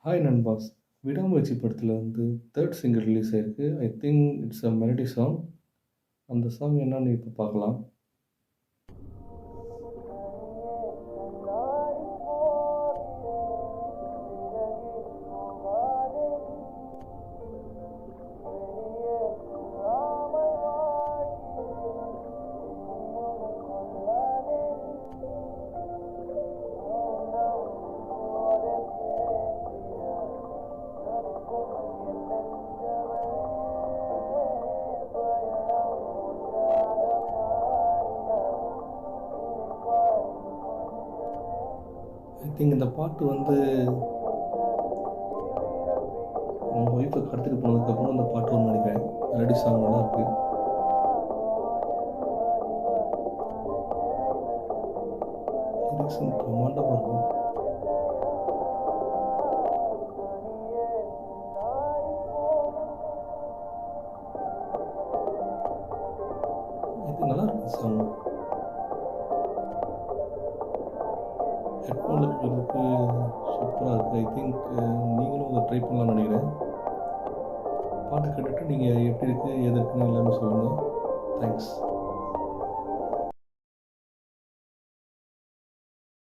Hi நண்பாஸ்! விடாமுயற்சி படத்துல வந்து 3 சிங்கிள் ரிலீஸ் ஆயிருக்கு. I think it's a melody song. அந்த சாங் என்னன்னு இப்ப பார்க்கலாம். ஐ திங்க் இந்த பாட்டு வந்து அவங்க ஒய்ஃபை கடத்திட்டு போனதுக்கப்புறம் இந்த பாட்டு வரும்னு நினைக்கிறேன். மெலடி சாங் நல்லா இருக்கு. லிரிக்ஸும் பிரம்மாண்டமாக இருக்கு. இது நல்லா இருக்கு சாங். ஹெட்ஃபோனில் கேட்குறதுக்கு சூப்பராக இருக்குது. ஐ திங்க் நீங்களும் அதை ட்ரை பண்ணலாம்னு நினைக்கிறேன். பாட்டு கேட்டுட்டு நீங்கள் எப்படி இருக்குது எது இருக்குன்னு எல்லாமே சொல்லுங்கள். தேங்க்ஸ்.